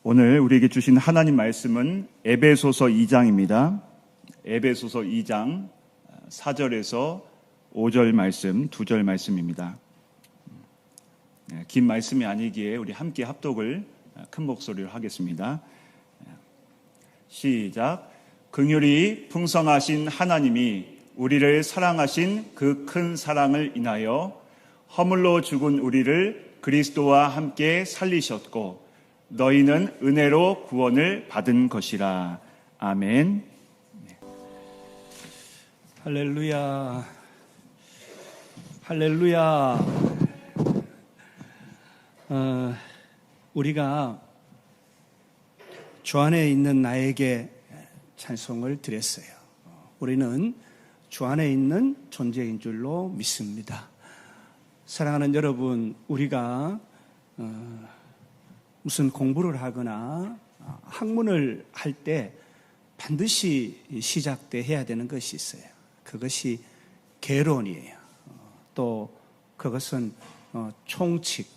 오늘 우리에게 주신 하나님 말씀은 에베소서 2장입니다. 에베소서 2장 4절에서 5절 말씀, 2절 말씀입니다. 긴 말씀이 아니기에 우리 함께 합독을 큰 목소리로 하겠습니다. 시작. 긍휼이 풍성하신 하나님이 우리를 사랑하신 그 큰 사랑을 인하여 허물로 죽은 우리를 그리스도와 함께 살리셨고 너희는 은혜로 구원을 받은 것이라. 아멘. 할렐루야. 할렐루야. 우리가 주 안에 있는 나에게 찬송을 드렸어요. 우리는 주 안에 있는 존재인 줄로 믿습니다. 사랑하는 여러분, 우리가 무슨 공부를 하거나 학문을 할 때 반드시 시작 때 해야 되는 것이 있어요. 그것이 개론이에요. 또 그것은 총칙,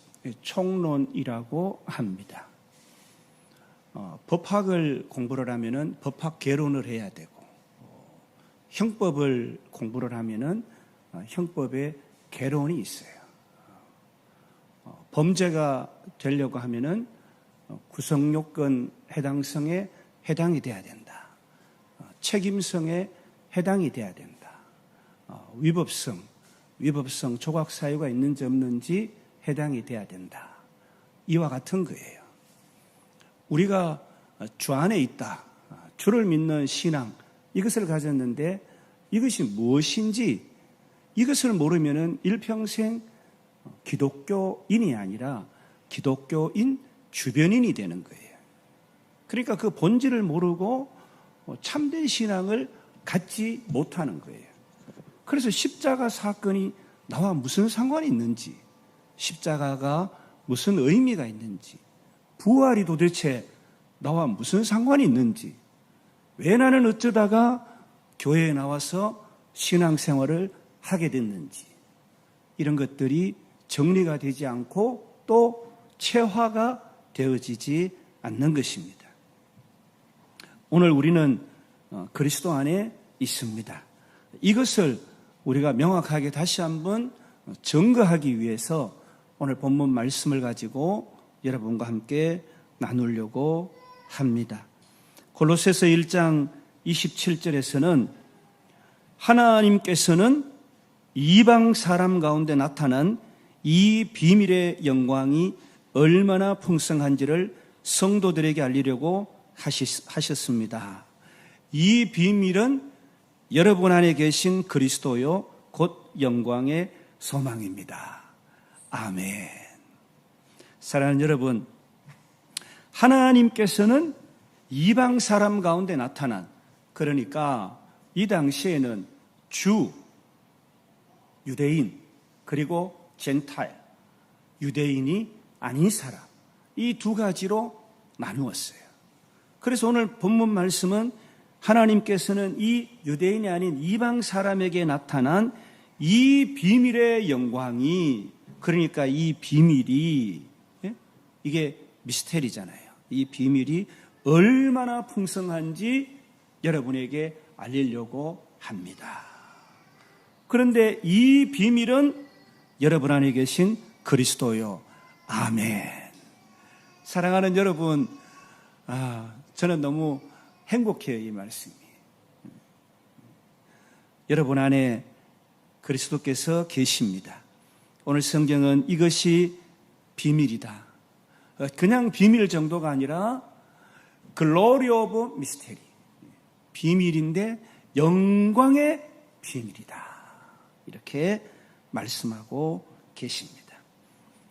총론이라고 합니다. 법학을 공부를 하면은 법학 개론을 해야 되고, 형법을 공부를 하면은 형법의 개론이 있어요. 범죄가 되려고 하면은 구성요건 해당성에 해당이 돼야 된다. 책임성에 해당이 돼야 된다. 위법성 조각 사유가 있는지 없는지 해당이 돼야 된다. 이와 같은 거예요. 우리가 주 안에 있다. 주를 믿는 신앙, 이것을 가졌는데 이것이 무엇인지 이것을 모르면은 일평생 기독교인이 아니라 기독교인 주변인이 되는 거예요. 그러니까 그 본질을 모르고 참된 신앙을 갖지 못하는 거예요. 그래서 십자가 사건이 나와 무슨 상관이 있는지, 십자가가 무슨 의미가 있는지, 부활이 도대체 나와 무슨 상관이 있는지, 왜 나는 어쩌다가 교회에 나와서 신앙생활을 하게 됐는지, 이런 것들이 정리가 되지 않고 또 체화가 되어지지 않는 것입니다. 오늘 우리는 그리스도 안에 있습니다. 이것을 우리가 명확하게 다시 한번 증거하기 위해서 오늘 본문 말씀을 가지고 여러분과 함께 나누려고 합니다. 골로새서 1장 27절에서는 하나님께서는 이방 사람 가운데 나타난 이 비밀의 영광이 얼마나 풍성한지를 성도들에게 알리려고 하셨습니다. 이 비밀은 여러분 안에 계신 그리스도요 곧 영광의 소망입니다. 아멘. 사랑하는 여러분, 하나님께서는 이방 사람 가운데 나타난, 그러니까 이 당시에는 주, 유대인, 그리고 젠타일, 유대인이 아닌 사람, 이 두 가지로 나누었어요. 그래서 오늘 본문 말씀은 하나님께서는 이 유대인이 아닌 이방 사람에게 나타난 이 비밀의 영광이, 그러니까 이 비밀이, 이게 미스테리잖아요. 이 비밀이 얼마나 풍성한지 여러분에게 알리려고 합니다. 그런데 이 비밀은 여러분 안에 계신 그리스도요. 아멘. 사랑하는 여러분, 저는 너무 행복해요, 이 말씀이. 여러분 안에 그리스도께서 계십니다. 오늘 성경은 이것이 비밀이다. 그냥 비밀 정도가 아니라 Glory of Mystery. 비밀인데 영광의 비밀이다. 이렇게 말씀하고 계십니다.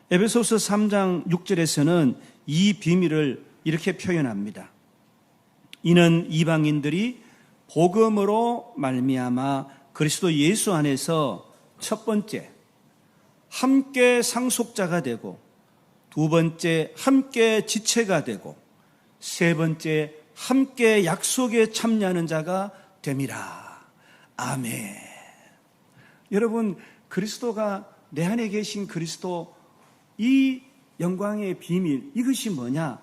에베소서 3장 6절에서는 이 비밀을 이렇게 표현합니다. 이는 이방인들이 복음으로 말미암아 그리스도 예수 안에서 첫 번째 함께 상속자가 되고, 두 번째 함께 지체가 되고, 세 번째 함께 약속에 참여하는 자가 됨이라. 아멘. 여러분, 그리스도가 내 안에 계신 그리스도, 이 영광의 비밀, 이것이 뭐냐?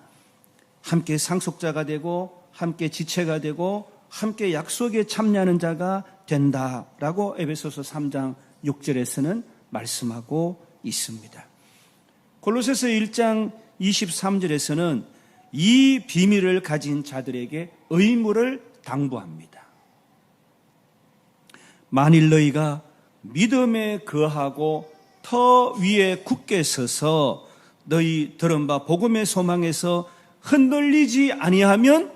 함께 상속자가 되고 함께 지체가 되고 함께 약속에 참여하는 자가 된다라고 에베소서 3장 6절에서는 말씀하고 있습니다. 골로새서 1장 23절에서는 이 비밀을 가진 자들에게 의무를 당부합니다. 만일 너희가 믿음에 거하고 터 위에 굳게 서서 너희 들은 바 복음의 소망에서 흔들리지 아니하면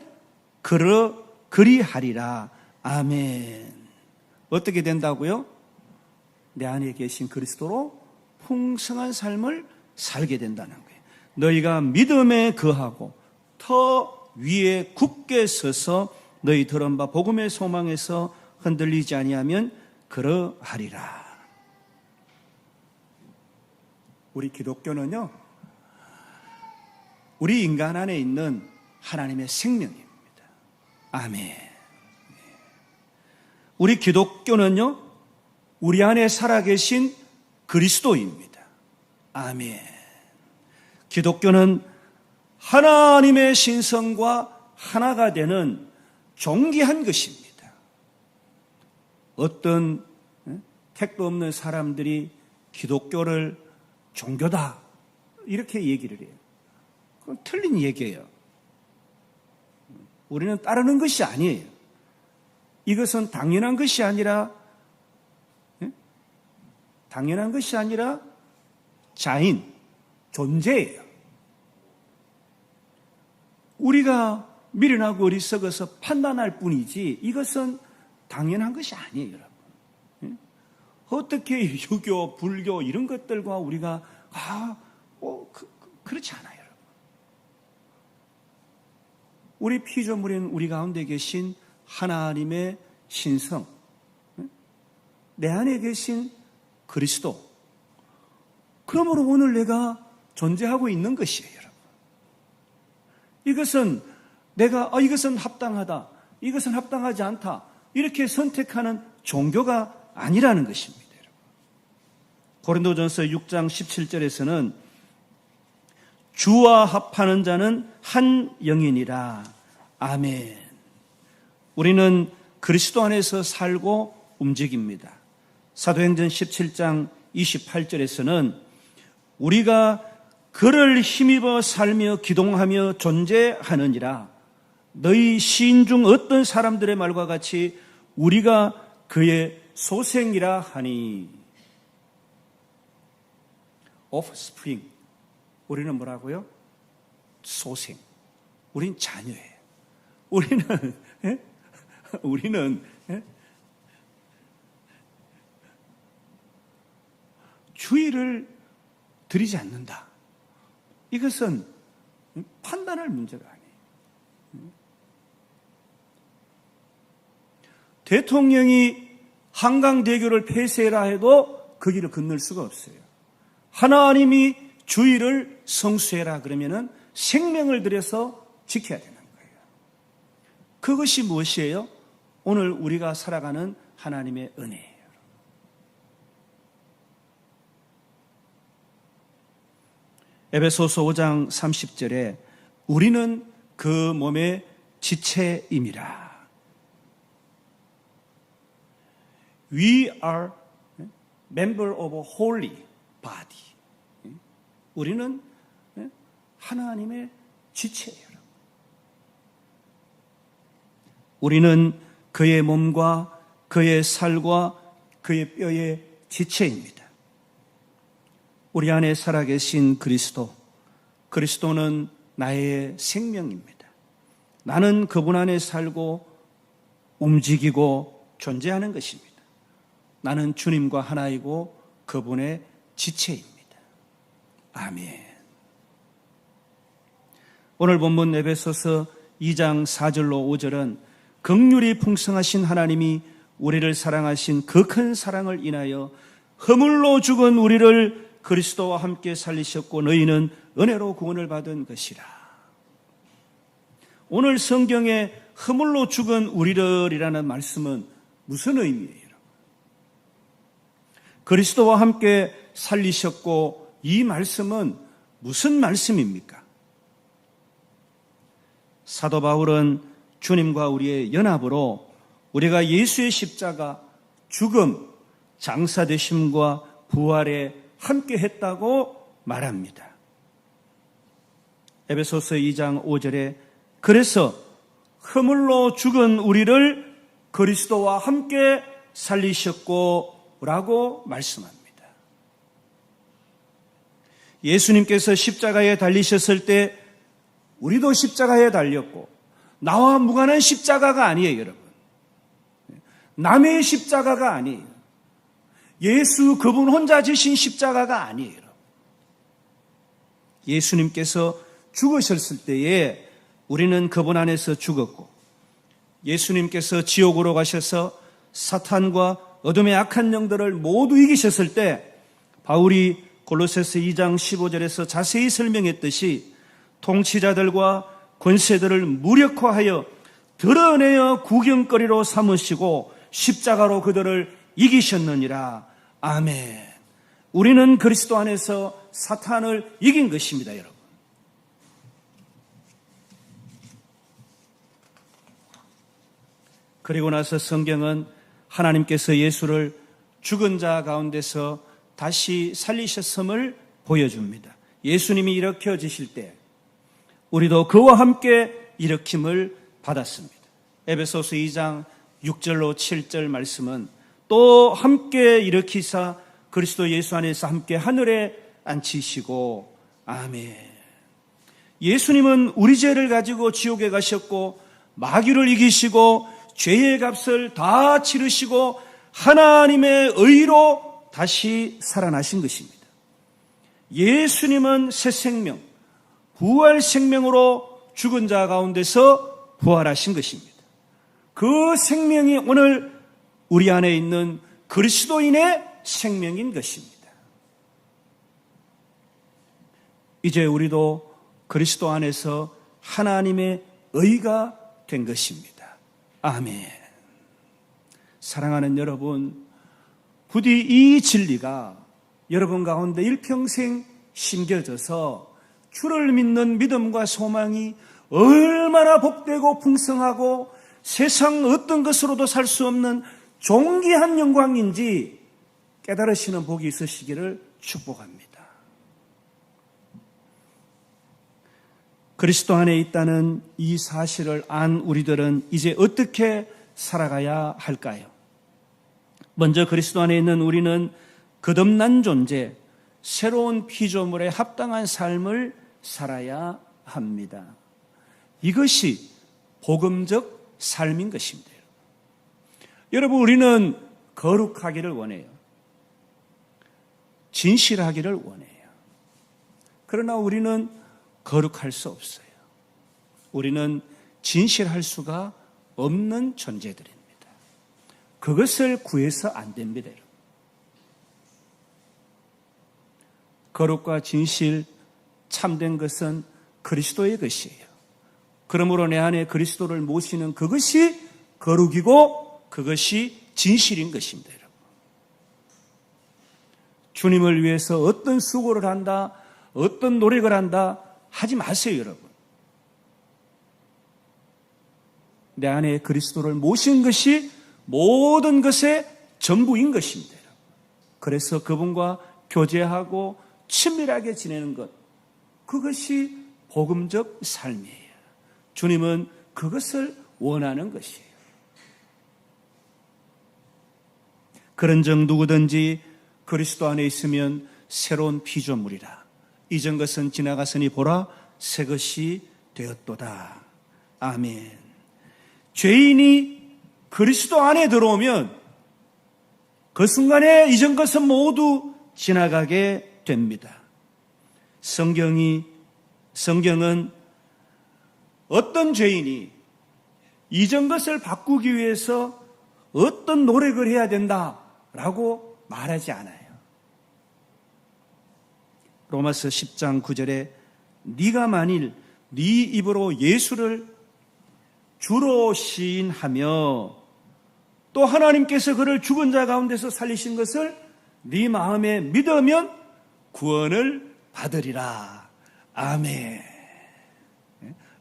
그리하리라. 아멘. 어떻게 된다고요? 내 안에 계신 그리스도로 풍성한 삶을 살게 된다는 거예요. 너희가 믿음에 거하고 터 위에 굳게 서서 너희 들은 바 복음의 소망에서 흔들리지 아니하면 그러하리라. 우리 기독교는요, 우리 인간 안에 있는 하나님의 생명입니다. 아멘. 우리 기독교는요, 우리 안에 살아계신 그리스도입니다. 아멘. 기독교는 하나님의 신성과 하나가 되는 존귀한 것입니다. 어떤 택도 없는 사람들이 기독교를 종교다 이렇게 얘기를 해요. 그건 틀린 얘기예요. 우리는 따르는 것이 아니에요. 이것은 당연한 것이 아니라 자인, 존재예요. 우리가 미련하고 어리석어서 판단할 뿐이지 이것은 당연한 것이 아니에요, 여러분. 어떻게 유교, 불교 이런 것들과 우리가 그렇지 않아요, 여러분. 우리 피조물인 우리 가운데 계신 하나님의 신성, 내 안에 계신 그리스도, 그러므로 오늘 내가 존재하고 있는 것이에요, 여러분. 이것은 내가 이것은 합당하다, 이것은 합당하지 않다 이렇게 선택하는 종교가 아니라는 것입니다. 고린도전서 6장 17절에서는 주와 합하는 자는 한 영이니라. 아멘. 우리는 그리스도 안에서 살고 움직입니다. 사도행전 17장 28절에서는 우리가 그를 힘입어 살며 기동하며 존재하느니라. 너희 시인 중 어떤 사람들의 말과 같이 우리가 그의 소생이라 하니. offspring. 우리는 뭐라고요? 소생. 우린 자녀예요. 우리는 주의를 드리지 않는다. 이것은 판단할 문제가 아니에요. 대통령이 한강대교를 폐쇄라 해도 그 길을 건널 수가 없어요. 하나님이 주의를 성수해라 그러면은 생명을 들여서 지켜야 되는 거예요. 그것이 무엇이에요? 오늘 우리가 살아가는 하나님의 은혜예요. 에베소서 5장 30절에 우리는 그 몸의 지체임이라. We are member of a holy body. 우리는 하나님의 지체예요. 우리는 그의 몸과 그의 살과 그의 뼈의 지체입니다. 우리 안에 살아계신 그리스도는 나의 생명입니다. 나는 그분 안에 살고 움직이고 존재하는 것입니다. 나는 주님과 하나이고 그분의 지체입니다. 아멘. 오늘 본문 에베소서 2장 4절로 5절은 긍휼이 풍성하신 하나님이 우리를 사랑하신 그 큰 사랑을 인하여 허물로 죽은 우리를 그리스도와 함께 살리셨고 너희는 은혜로 구원을 받은 것이라. 오늘 성경에 허물로 죽은 우리들이라는 말씀은 무슨 의미예요? 그리스도와 함께 살리셨고 이 말씀은 무슨 말씀입니까? 사도 바울은 주님과 우리의 연합으로 우리가 예수의 십자가, 죽음, 장사되심과 부활에 함께 했다고 말합니다. 에베소서 2장 5절에 그래서 허물로 죽은 우리를 그리스도와 함께 살리셨고 라고 말씀합니다. 예수님께서 십자가에 달리셨을 때 우리도 십자가에 달렸고 나와 무관한 십자가가 아니에요, 여러분. 남의 십자가가 아니에요. 예수 그분 혼자 지신 십자가가 아니에요. 예수님께서 죽으셨을 때에 우리는 그분 안에서 죽었고 예수님께서 지옥으로 가셔서 사탄과 어둠의 악한 영들을 모두 이기셨을 때 바울이 골로새서 2장 15절에서 자세히 설명했듯이 통치자들과 권세들을 무력화하여 드러내어 구경거리로 삼으시고 십자가로 그들을 이기셨느니라. 아멘. 우리는 그리스도 안에서 사탄을 이긴 것입니다, 여러분. 그리고 나서 성경은 하나님께서 예수를 죽은 자 가운데서 다시 살리셨음을 보여줍니다. 예수님이 일으켜지실 때 우리도 그와 함께 일으킴을 받았습니다. 에베소서 2장 6절로 7절 말씀은 또 함께 일으키사 그리스도 예수 안에서 함께 하늘에 앉히시고 아멘. 예수님은 우리 죄를 가지고 지옥에 가셨고 마귀를 이기시고 죄의 값을 다 치르시고 하나님의 의로 다시 살아나신 것입니다. 예수님은 새 생명, 부활 생명으로 죽은 자 가운데서 부활하신 것입니다. 그 생명이 오늘 우리 안에 있는 그리스도인의 생명인 것입니다. 이제 우리도 그리스도 안에서 하나님의 의가 된 것입니다. 아멘. 사랑하는 여러분, 부디 이 진리가 여러분 가운데 일평생 심겨져서 주를 믿는 믿음과 소망이 얼마나 복되고 풍성하고 세상 어떤 것으로도 살 수 없는 존귀한 영광인지 깨달으시는 복이 있으시기를 축복합니다. 그리스도 안에 있다는 이 사실을 안 우리들은 이제 어떻게 살아가야 할까요? 먼저 그리스도 안에 있는 우리는 거듭난 존재, 새로운 피조물에 합당한 삶을 살아야 합니다. 이것이 복음적 삶인 것입니다. 여러분, 우리는 거룩하기를 원해요. 진실하기를 원해요. 그러나 우리는 거룩할 수 없어요. 우리는 진실할 수가 없는 존재들입니다. 그것을 구해서 안 됩니다. 거룩과 진실, 참된 것은 그리스도의 것이에요. 그러므로 내 안에 그리스도를 모시는 그것이 거룩이고 그것이 진실인 것입니다. 여러분. 주님을 위해서 어떤 수고를 한다, 어떤 노력을 한다 하지 마세요, 여러분. 내 안에 그리스도를 모신 것이 모든 것의 전부인 것입니다. 그래서 그분과 교제하고 친밀하게 지내는 것, 그것이 복음적 삶이에요. 주님은 그것을 원하는 것이에요. 그런즉 누구든지 그리스도 안에 있으면 새로운 피조물이라. 이전 것은 지나갔으니 보라 새 것이 되었도다. 아멘. 죄인이 그리스도 안에 들어오면 그 순간에 이전 것은 모두 지나가게 됩니다. 성경은 어떤 죄인이 이전 것을 바꾸기 위해서 어떤 노력을 해야 된다라고 말하지 않아요. 로마서 10장 9절에 네가 만일 네 입으로 예수를 주로 시인하며 또 하나님께서 그를 죽은 자 가운데서 살리신 것을 네 마음에 믿으면 구원을 받으리라. 아멘.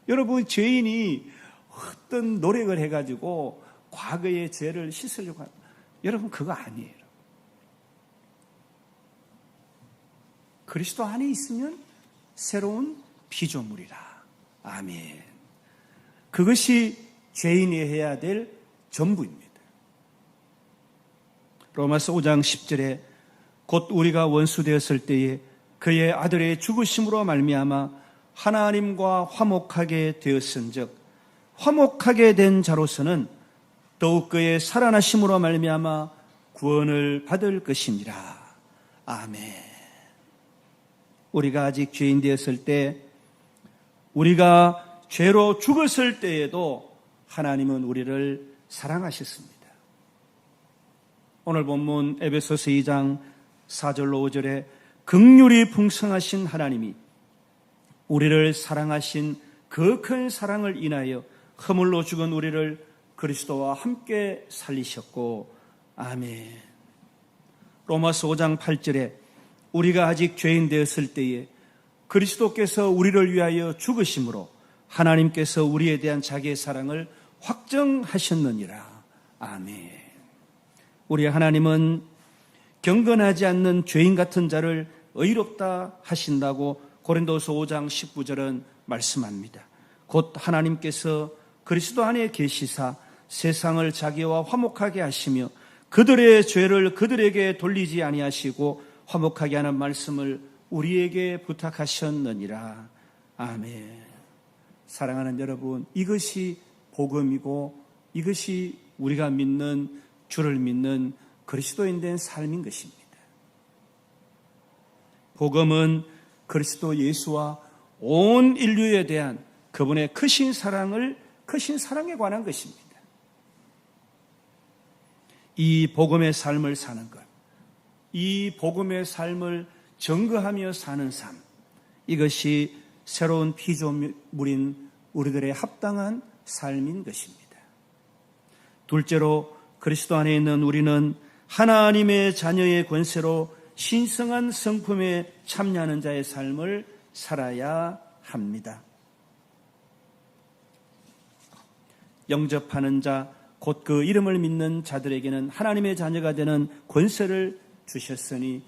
여러분, 죄인이 어떤 노력을 해가지고 과거의 죄를 씻으려고 합니다. 여러분, 그거 아니에요. 그리스도 안에 있으면 새로운 피조물이라. 아멘. 그것이 죄인이 해야 될 전부입니다. 로마서 5장 10절에 곧 우리가 원수되었을 때에 그의 아들의 죽으심으로 말미암아 하나님과 화목하게 되었은즉 화목하게 된 자로서는 더욱 그의 살아나심으로 말미암아 구원을 받을 것이니라. 아멘. 우리가 아직 죄인 되었을 때, 우리가 죄로 죽었을 때에도 하나님은 우리를 사랑하셨습니다. 오늘 본문 에베소서 2장 4절로 5절에 긍휼이 풍성하신 하나님이 우리를 사랑하신 그 큰 사랑을 인하여 허물로 죽은 우리를 그리스도와 함께 살리셨고, 아멘. 로마서 5장 8절에 우리가 아직 죄인 되었을 때에 그리스도께서 우리를 위하여 죽으심으로 하나님께서 우리에 대한 자기의 사랑을 확정하셨느니라. 아멘. 우리 하나님은 경건하지 않는 죄인 같은 자를 의롭다 하신다고 고린도서 5장 19절은 말씀합니다. 곧 하나님께서 그리스도 안에 계시사 세상을 자기와 화목하게 하시며 그들의 죄를 그들에게 돌리지 아니하시고 화목하게 하는 말씀을 우리에게 부탁하셨느니라. 아멘. 사랑하는 여러분, 이것이 복음이고 이것이 우리가 믿는 주를 믿는 그리스도인 된 삶인 것입니다. 복음은 그리스도 예수와 온 인류에 대한 그분의 크신 사랑에 관한 것입니다. 이 복음의 삶을 사는 것, 이 복음의 삶을 증거하며 사는 삶, 이것이 새로운 피조물인 우리들의 합당한 삶인 것입니다. 둘째로 그리스도 안에 있는 우리는 하나님의 자녀의 권세로 신성한 성품에 참여하는 자의 삶을 살아야 합니다. 영접하는 자, 곧 그 이름을 믿는 자들에게는 하나님의 자녀가 되는 권세를 주셨으니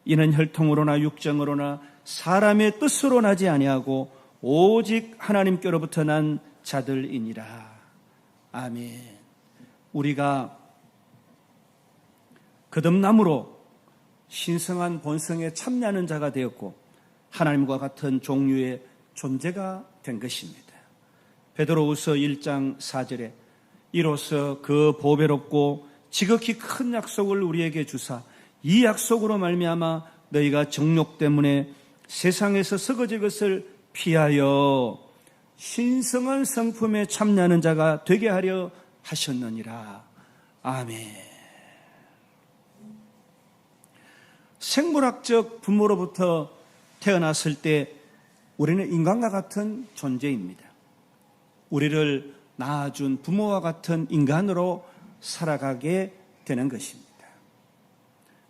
이는 혈통으로나 육정으로나 사람의 뜻으로 나지 아니하고 오직 하나님께로부터 난 자들이니라. 아멘. 우리가 거듭남으로 신성한 본성에 참여하는 자가 되었고 하나님과 같은 종류의 존재가 된 것입니다. 베드로후서 1장 4절에 이로써 그 보배롭고 지극히 큰 약속을 우리에게 주사 이 약속으로 말미암아 너희가 정욕 때문에 세상에서 썩어질 것을 피하여 신성한 성품에 참여하는 자가 되게 하려 하셨느니라. 아멘. 생물학적 부모로부터 태어났을 때 우리는 인간과 같은 존재입니다. 우리를 낳아준 부모와 같은 인간으로 살아가게 되는 것입니다.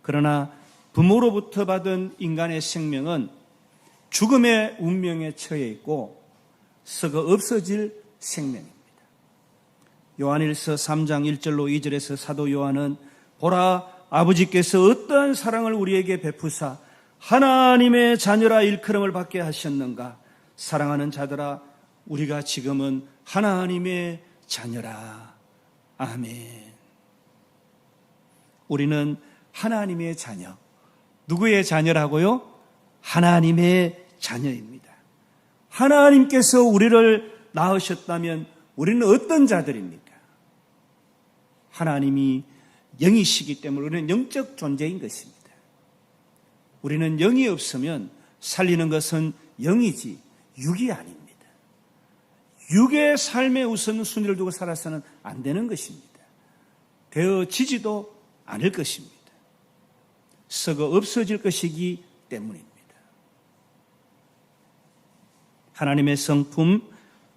그러나 부모로부터 받은 인간의 생명은 죽음의 운명에 처해 있고 썩어 없어질 생명입니다. 요한일서 3장 1절로 2절에서 사도 요한은 보라 아버지께서 어떠한 사랑을 우리에게 베푸사 하나님의 자녀라 일컬음을 받게 하셨는가. 사랑하는 자들아 우리가 지금은 하나님의 자녀라. 아멘. 우리는 하나님의 자녀. 누구의 자녀라고요? 하나님의 자녀입니다. 하나님께서 우리를 낳으셨다면 우리는 어떤 자들입니까? 하나님이 영이시기 때문에 우리는 영적 존재인 것입니다. 우리는 영이 없으면 살리는 것은 영이지 육이 아닙니다. 육의 삶의 우선순위를 두고 살아서는 안 되는 것입니다. 되어지지도 않을 것입니다. 썩어 없어질 것이기 때문입니다. 하나님의 성품,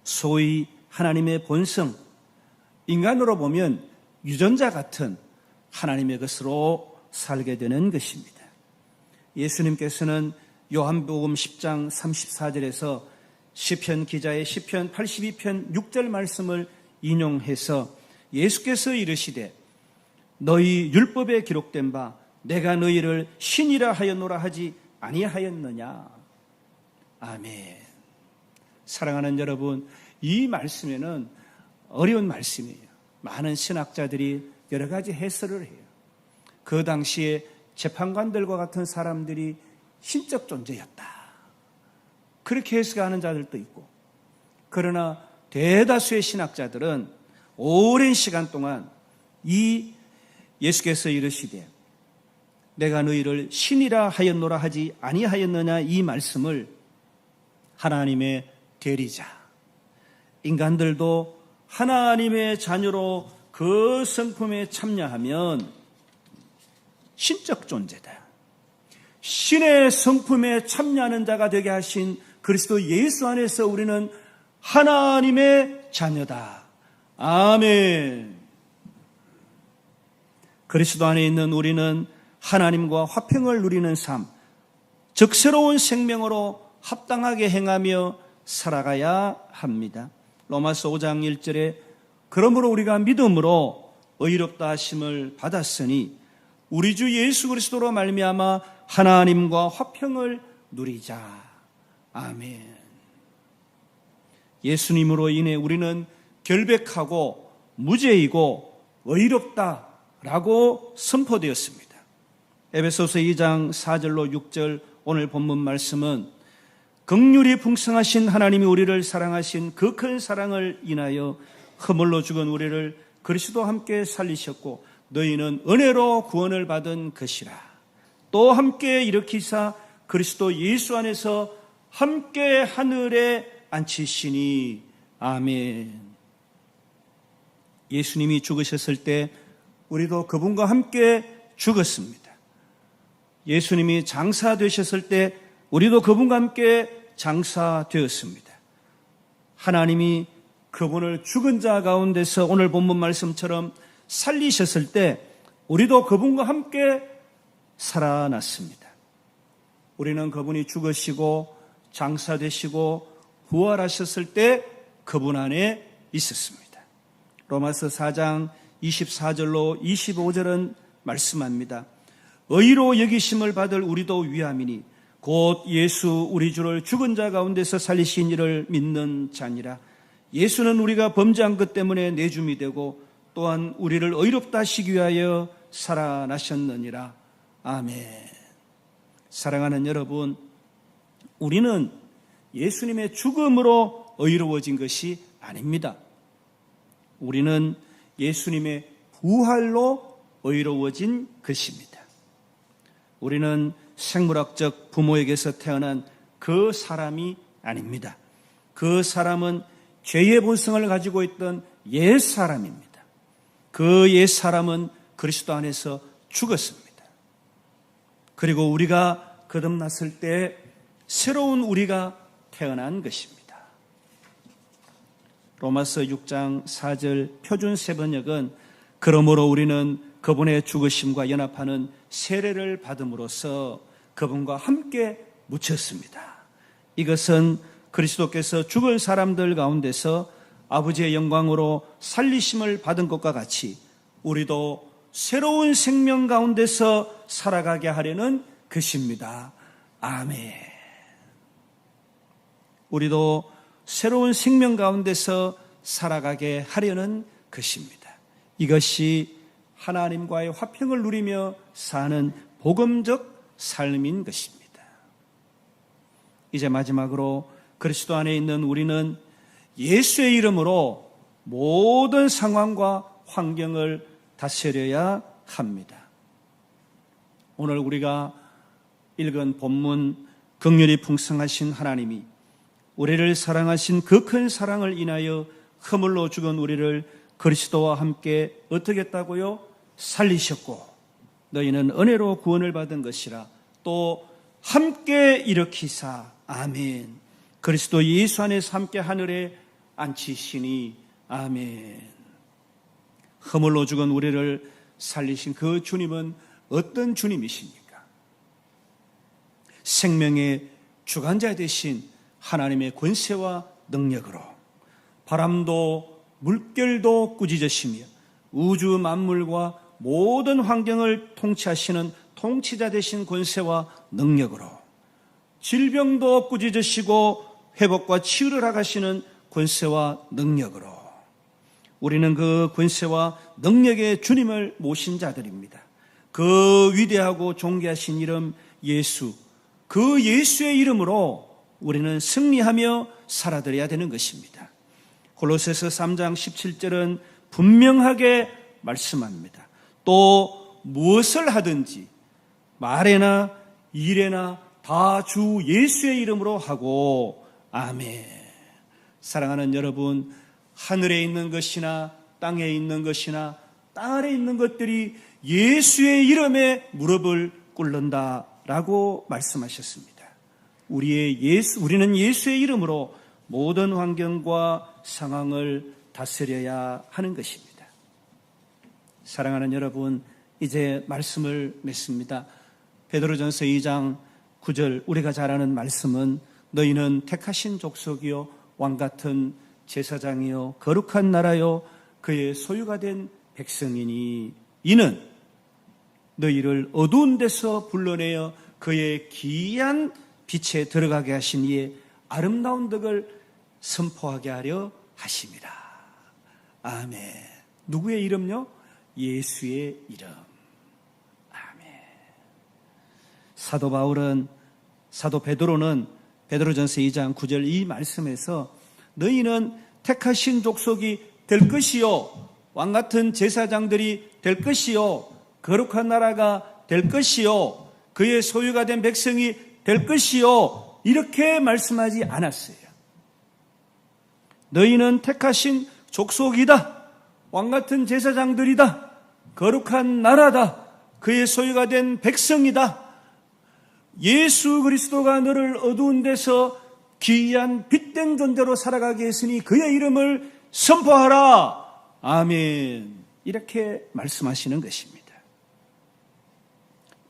소위 하나님의 본성, 인간으로 보면 유전자 같은 하나님의 것으로 살게 되는 것입니다. 예수님께서는 요한복음 10장 34절에서 시편 기자의 시편 82편 6절 말씀을 인용해서 예수께서 이르시되 너희 율법에 기록된 바 내가 너희를 신이라 하였노라 하지 아니하였느냐. 아멘. 사랑하는 여러분, 이 말씀에는 어려운 말씀이에요. 많은 신학자들이 여러 가지 해설을 해요. 그 당시에 재판관들과 같은 사람들이 신적 존재였다, 그렇게 해석하는 자들도 있고, 그러나 대다수의 신학자들은 오랜 시간 동안 이 예수께서 이르시되 내가 너희를 신이라 하였노라 하지 아니하였느냐, 이 말씀을 하나님의 대리자, 인간들도 하나님의 자녀로 그 성품에 참여하면 신적 존재다, 신의 성품에 참여하는 자가 되게 하신 그리스도 예수 안에서 우리는 하나님의 자녀다. 아멘. 그리스도 안에 있는 우리는 하나님과 화평을 누리는 삶, 즉 새로운 생명으로 합당하게 행하며 살아가야 합니다. 로마서 5장 1절에 그러므로 우리가 믿음으로 의롭다 하심을 받았으니 우리 주 예수 그리스도로 말미암아 하나님과 화평을 누리자. 아멘. 예수님으로 인해 우리는 결백하고 무죄이고 의롭다라고 선포되었습니다. 에베소서 2장 4절로 6절 오늘 본문 말씀은 긍휼이 풍성하신 하나님이 우리를 사랑하신 그 큰 사랑을 인하여 허물로 죽은 우리를 그리스도와 함께 살리셨고 너희는 은혜로 구원을 받은 것이라. 또 함께 일으키사 그리스도 예수 안에서 함께 하늘에 앉히시니. 아멘. 예수님이 죽으셨을 때 우리도 그분과 함께 죽었습니다. 예수님이 장사되셨을 때 우리도 그분과 함께 장사되었습니다. 하나님이 그분을 죽은 자 가운데서 오늘 본문 말씀처럼 살리셨을 때 우리도 그분과 함께 살아났습니다. 우리는 그분이 죽으시고 장사되시고 부활하셨을 때 그분 안에 있었습니다. 로마서 4장 24절로 25절은 말씀합니다. 의로 여기심을 받을 우리도 위함이니 곧 예수 우리 주를 죽은 자 가운데서 살리신 이를 믿는 자니라. 예수는 우리가 범죄한 것 때문에 내줌이 되고 또한 우리를 의롭다 하시기 위하여 살아나셨느니라. 아멘. 사랑하는 여러분, 우리는 예수님의 죽음으로 의로워진 것이 아닙니다. 우리는 예수님의 부활로 의로워진 것입니다. 우리는 생물학적 부모에게서 태어난 그 사람이 아닙니다. 그 사람은 죄의 본성을 가지고 있던 옛 사람입니다. 그 옛 사람은 그리스도 안에서 죽었습니다. 그리고 우리가 거듭났을 때 새로운 우리가 태어난 것입니다. 로마서 6장 4절 표준 세번역은 그러므로 우리는 그분의 죽으심과 연합하는 세례를 받음으로써 그분과 함께 묻혔습니다. 이것은 그리스도께서 죽을 사람들 가운데서 아버지의 영광으로 살리심을 받은 것과 같이 우리도 새로운 생명 가운데서 살아가게 하려는 것입니다. 아멘. 우리도 새로운 생명 가운데서 살아가게 하려는 것입니다. 이것이 하나님과의 화평을 누리며 사는 복음적 삶인 것입니다. 이제 마지막으로 그리스도 안에 있는 우리는 예수의 이름으로 모든 상황과 환경을 다스려야 합니다. 오늘 우리가 읽은 본문, 긍휼이 풍성하신 하나님이 우리를 사랑하신 그 큰 사랑을 인하여 허물로 죽은 우리를 그리스도와 함께 어떻게 했다고요? 살리셨고 너희는 은혜로 구원을 받은 것이라. 또 함께 일으키사. 아멘. 그리스도 예수 안에서 함께 하늘에 앉히시니. 아멘. 허물로 죽은 우리를 살리신 그 주님은 어떤 주님이십니까? 생명의 주관자 되신 하나님의 권세와 능력으로 바람도 물결도 꾸짖으시며 우주 만물과 모든 환경을 통치하시는 통치자 되신 권세와 능력으로 질병도 꾸짖으시고 회복과 치유를 하시는 권세와 능력으로 우리는 그 권세와 능력의 주님을 모신 자들입니다. 그 위대하고 존귀하신 이름 예수, 그 예수의 이름으로 우리는 승리하며 살아들여야 되는 것입니다. 골로새서 3장 17절은 분명하게 말씀합니다. 또 무엇을 하든지 말에나 일에나 다 주 예수의 이름으로 하고 아멘. 사랑하는 여러분, 하늘에 있는 것이나 땅에 있는 것이나 땅 아래 있는 것들이 예수의 이름에 무릎을 꿇는다라고 말씀하셨습니다. 우리는 예수의 이름으로 모든 환경과 상황을 다스려야 하는 것입니다. 사랑하는 여러분, 이제 말씀을 맺습니다. 베드로전서 2장 9절 우리가 잘 아는 말씀은 너희는 택하신 족속이요 왕같은 제사장이요 거룩한 나라요 그의 소유가 된 백성이니 이는 너희를 어두운 데서 불러내어 그의 기이한 빛에 들어가게 하신 이의 아름다운 덕을 선포하게 하려 하심이라. 아멘. 누구의 이름요? 예수의 이름. 아멘. 사도 베드로는 베드로전서 2장 9절 이 말씀에서 너희는 택하신 족속이 될 것이요 왕같은 제사장들이 될 것이요 거룩한 나라가 될 것이요 그의 소유가 된 백성이 될 것이요 이렇게 말씀하지 않았어요. 너희는 택하신 족속이다, 왕같은 제사장들이다, 거룩한 나라다, 그의 소유가 된 백성이다. 예수 그리스도가 너를 어두운 데서 기이한 빛된 존재로 살아가게 했으니 그의 이름을 선포하라. 아멘. 이렇게 말씀하시는 것입니다.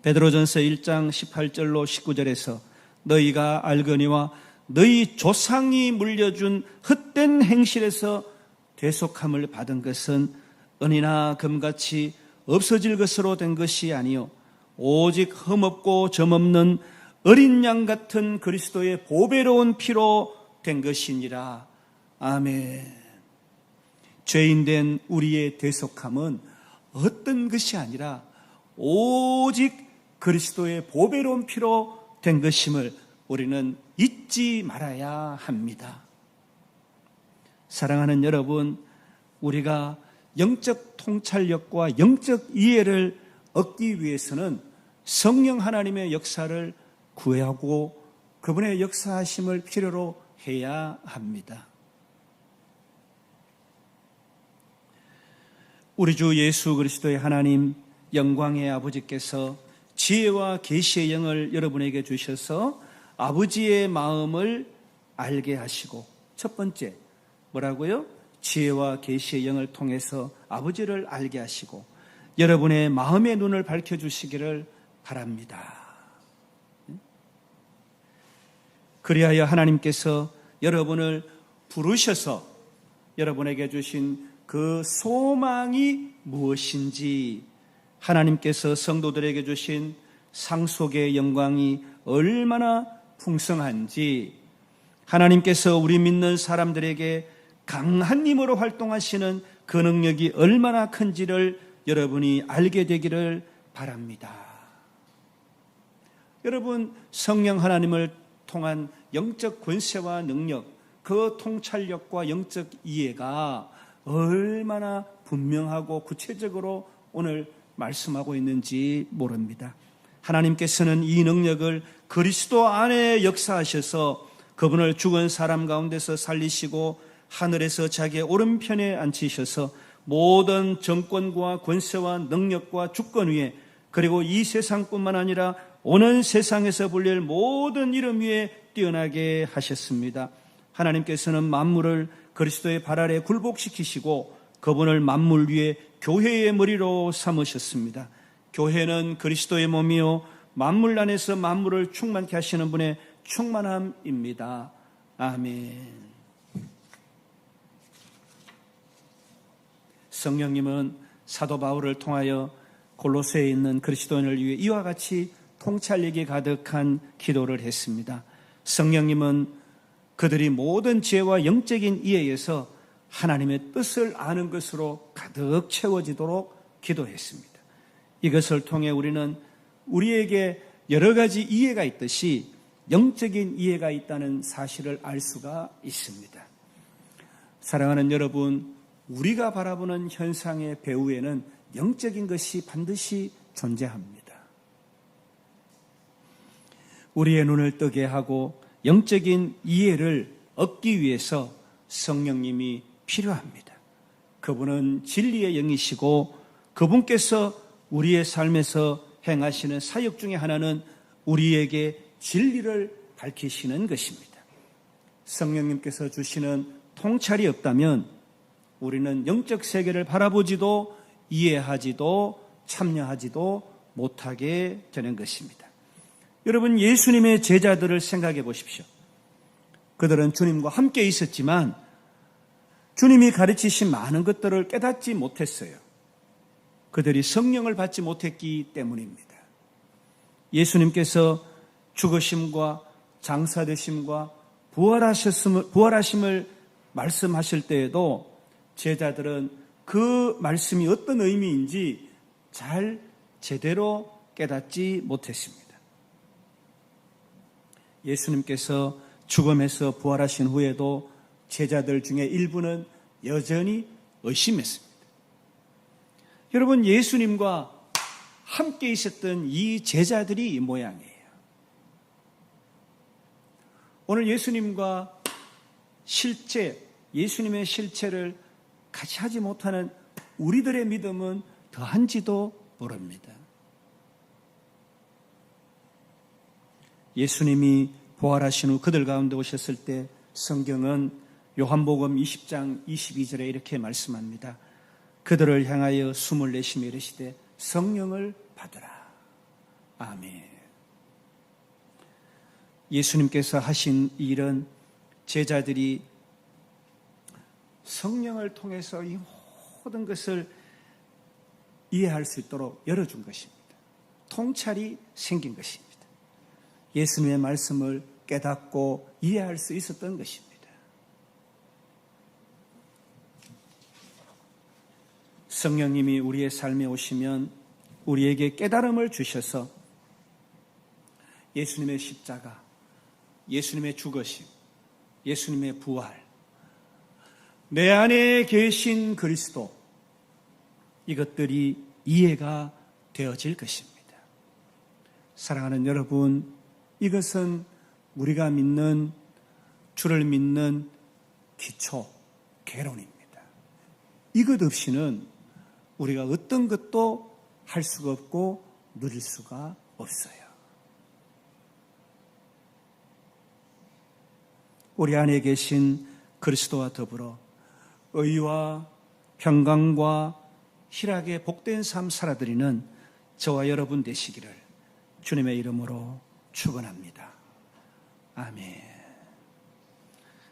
베드로전서 1장 18절로 19절에서 너희가 알거니와 너희 조상이 물려준 헛된 행실에서 대속함을 받은 것은 은이나 금같이 없어질 것으로 된 것이 아니요 오직 흠없고 점없는 어린 양 같은 그리스도의 보배로운 피로 된 것이니라. 아멘. 죄인된 우리의 대속함은 어떤 것이 아니라 오직 그리스도의 보배로운 피로 된 것임을 우리는 잊지 말아야 합니다. 사랑하는 여러분, 우리가 영적 통찰력과 영적 이해를 얻기 위해서는 성령 하나님의 역사를 구하고 그분의 역사하심을 필요로 해야 합니다. 우리 주 예수 그리스도의 하나님 영광의 아버지께서 지혜와 계시의 영을 여러분에게 주셔서 아버지의 마음을 알게 하시고 첫 번째 뭐라고요? 지혜와 계시의 영을 통해서 아버지를 알게 하시고 여러분의 마음의 눈을 밝혀주시기를 바랍니다. 그리하여 하나님께서 여러분을 부르셔서 여러분에게 주신 그 소망이 무엇인지 하나님께서 성도들에게 주신 상속의 영광이 얼마나 풍성한지 하나님께서 우리 믿는 사람들에게 강한 힘으로 활동하시는 그 능력이 얼마나 큰지를 여러분이 알게 되기를 바랍니다. 여러분, 성령 하나님을 통한 영적 권세와 능력, 그 통찰력과 영적 이해가 얼마나 분명하고 구체적으로 오늘 말씀하고 있는지 모릅니다. 하나님께서는 이 능력을 그리스도 안에 역사하셔서 그분을 죽은 사람 가운데서 살리시고 하늘에서 자기의 오른편에 앉히셔서 모든 정권과 권세와 능력과 주권 위에 그리고 이 세상뿐만 아니라 오는 세상에서 불릴 모든 이름 위에 뛰어나게 하셨습니다. 하나님께서는 만물을 그리스도의 발 아래 굴복시키시고 그분을 만물 위에 교회의 머리로 삼으셨습니다. 교회는 그리스도의 몸이요 만물 안에서 만물을 충만케 하시는 분의 충만함입니다. 아멘. 성령님은 사도 바울을 통하여 골로새에 있는 그리스도인을 위해 이와 같이 통찰력이 가득한 기도를 했습니다. 성령님은 그들이 모든 지혜와 영적인 이해에서 하나님의 뜻을 아는 것으로 가득 채워지도록 기도했습니다. 이것을 통해 우리는 우리에게 여러 가지 이해가 있듯이 영적인 이해가 있다는 사실을 알 수가 있습니다. 사랑하는 여러분, 우리가 바라보는 현상의 배후에는 영적인 것이 반드시 존재합니다. 우리의 눈을 뜨게 하고 영적인 이해를 얻기 위해서 성령님이 필요합니다. 그분은 진리의 영이시고 그분께서 우리의 삶에서 행하시는 사역 중에 하나는 우리에게 진리를 밝히시는 것입니다. 성령님께서 주시는 통찰이 없다면 우리는 영적 세계를 바라보지도 이해하지도 참여하지도 못하게 되는 것입니다. 여러분, 예수님의 제자들을 생각해 보십시오. 그들은 주님과 함께 있었지만 주님이 가르치신 많은 것들을 깨닫지 못했어요. 그들이 성령을 받지 못했기 때문입니다. 예수님께서 죽으심과 장사되심과 부활하심을 말씀하실 때에도 제자들은 그 말씀이 어떤 의미인지 잘 제대로 깨닫지 못했습니다. 예수님께서 죽음에서 부활하신 후에도 제자들 중에 일부는 여전히 의심했습니다. 여러분, 예수님과 함께 있었던 이 제자들이 이 모양이에요. 오늘 예수님과 예수님의 실체를 같이 하지 못하는 우리들의 믿음은 더한지도 모릅니다. 예수님이 부활하신 후 그들 가운데 오셨을 때 성경은 요한복음 20장 22절에 이렇게 말씀합니다. 그들을 향하여 숨을 내쉬며 이르시되 성령을 받으라. 아멘. 예수님께서 하신 일은 제자들이 성령을 통해서 이 모든 것을 이해할 수 있도록 열어준 것입니다. 통찰이 생긴 것입니다. 예수님의 말씀을 깨닫고 이해할 수 있었던 것입니다. 성령님이 우리의 삶에 오시면 우리에게 깨달음을 주셔서 예수님의 십자가, 예수님의 죽으심, 예수님의 부활, 내 안에 계신 그리스도, 이것들이 이해가 되어질 것입니다. 사랑하는 여러분, 이것은 우리가 믿는, 주를 믿는 기초, 개론입니다. 이것 없이는 우리가 어떤 것도 할 수가 없고 누릴 수가 없어요. 우리 안에 계신 그리스도와 더불어 의와 평강과 희락의 복된 삶 살아드리는 저와 여러분 되시기를 주님의 이름으로 축원합니다. 아멘.